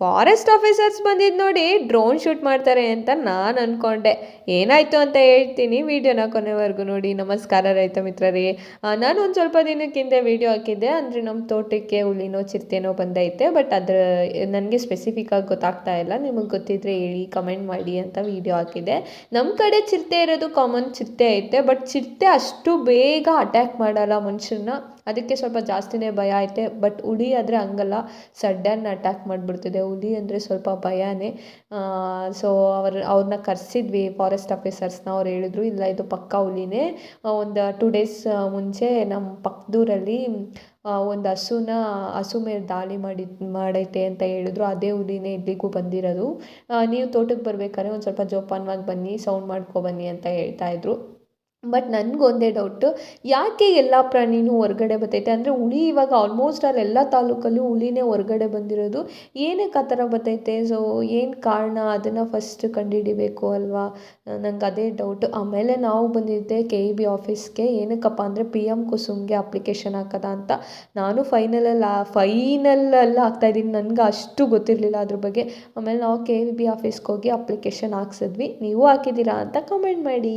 Forest officers ಬಂದಿದ್ದು ನೋಡಿ drone shoot ಮಾಡ್ತಾರೆ ಅಂತ ನಾನು ಅಂದ್ಕೊಂಡೆ. ಏನಾಯಿತು ಅಂತ ಹೇಳ್ತೀನಿ, ವಿಡಿಯೋನ ಕೊನೆವರೆಗೂ ನೋಡಿ. ನಮಸ್ಕಾರ ರೈತ ಮಿತ್ರರೇ. ನಾನು ಒಂದು ಸ್ವಲ್ಪ ದಿನಕ್ಕೆ ಹಿಂದೆ ವಿಡಿಯೋ ಹಾಕಿದ್ದೆ. ಅಂದರೆ ನಮ್ಮ ತೋಟಕ್ಕೆ ಹುಲಿನೋ ಚಿರತೆನೋ ಬಂದೈತೆ, ಬಟ್ ಅದ್ರ ನನಗೆ ಸ್ಪೆಸಿಫಿಕ್ಕಾಗಿ ಗೊತ್ತಾಗ್ತಾ ಇಲ್ಲ. ನಿಮಗೆ ಗೊತ್ತಿದ್ದರೆ ಹೇಳಿ, ಕಮೆಂಟ್ ಮಾಡಿ ಅಂತ ವಿಡಿಯೋ ಹಾಕಿದ್ದೆ. ನಮ್ಮ ಕಡೆ ಚಿರತೆ ಇರೋದು ಕಾಮನ್, ಚಿರತೆ ಐತೆ. ಬಟ್ ಚಿರತೆ ಅಷ್ಟು ಬೇಗ ಅಟ್ಯಾಕ್ ಮಾಡಲ್ಲ ಮನುಷ್ಯರನ್ನ, ಅದಕ್ಕೆ ಸ್ವಲ್ಪ ಜಾಸ್ತಿನೇ ಭಯ ಐತೆ. ಬಟ್ ಹುಲಿ ಆದರೆ ಹಂಗಲ್ಲ, ಸಡನ್ ಅಟ್ಯಾಕ್ ಮಾಡಿಬಿಡ್ತಿದೆ. ಹುಲಿ ಅಂದರೆ ಸ್ವಲ್ಪ ಭಯನೇ. ಸೊ ಅವ್ರನ್ನ ಕರೆಸಿದ್ವಿ, ಫಾರೆಸ್ಟ್ ಆಫೀಸರ್ಸ್ನ. ಅವ್ರು ಹೇಳಿದ್ರು ಇಲ್ಲ ಇದು ಪಕ್ಕಾ ಹುಲಿನೇ. ಒಂದು 2 ಡೇಸ್ ಮುಂಚೆ ನಮ್ಮ ಪಕ್ಕದೂರಲ್ಲಿ ಒಂದು ಹಸು ಮೇಲೆ ದಾಳಿ ಮಾಡೈತೆ ಅಂತ ಹೇಳಿದ್ರು. ಅದೇ ಹುಲಿನೇ ಇಲ್ಲಿಗೂ ಬಂದಿರೋದು. ನೀವು ತೋಟಕ್ಕೆ ಬರ್ಬೇಕಾದ್ರೆ ಒಂದು ಸ್ವಲ್ಪ ಜೋಪಾನವಾಗಿ ಬನ್ನಿ, ಸೌಂಡ್ ಮಾಡ್ಕೊಬನ್ನಿ ಅಂತ ಹೇಳ್ತಾಯಿದ್ರು. ಬಟ್ ನನಗೊಂದೇ ಡೌಟು, ಯಾಕೆ ಎಲ್ಲ ಪ್ರಾಣಿನೂ ಹೊರ್ಗಡೆ ಬರ್ತೈತೆ? ಅಂದರೆ ಹುಲಿ ಇವಾಗ ಆಲ್ಮೋಸ್ಟ್ ಎಲ್ಲ ತಾಲೂಕಲ್ಲೂ ಹುಲಿನೇ ಹೊರ್ಗಡೆ ಬಂದಿರೋದು. ಏನಕ್ಕೆ ಆ ಥರ ಬರ್ತೈತೆ? ಸೊ ಏನು ಕಾರಣ? ಅದನ್ನು ಫಸ್ಟ್ ಕಂಡುಹಿಡಿಬೇಕು ಅಲ್ವಾ? ನಂಗೆ ಅದೇ ಡೌಟು. ಆಮೇಲೆ ನಾವು ಬಂದಿದ್ದೆ KEB ಆಫೀಸ್ಗೆ. ಏನಕ್ಕಪ್ಪ ಅಂದರೆ PM ಕುಸುಮ್ಗೆ ಅಪ್ಲಿಕೇಶನ್ ಹಾಕೋದ ಅಂತ. ನಾನು ಫೈನಲಲ್ಲಿ ಹಾಕ್ತಾಯಿದ್ದೀನಿ, ನನಗೆ ಅಷ್ಟು ಗೊತ್ತಿರಲಿಲ್ಲ ಅದ್ರ ಬಗ್ಗೆ. ಆಮೇಲೆ ನಾವು KEB ಆಫೀಸ್ಗೆ ಹೋಗಿ ಅಪ್ಲಿಕೇಶನ್ ಹಾಕ್ಸಿದ್ವಿ. ನೀವು ಹಾಕಿದ್ದೀರಾ ಅಂತ ಕಮೆಂಟ್ ಮಾಡಿ.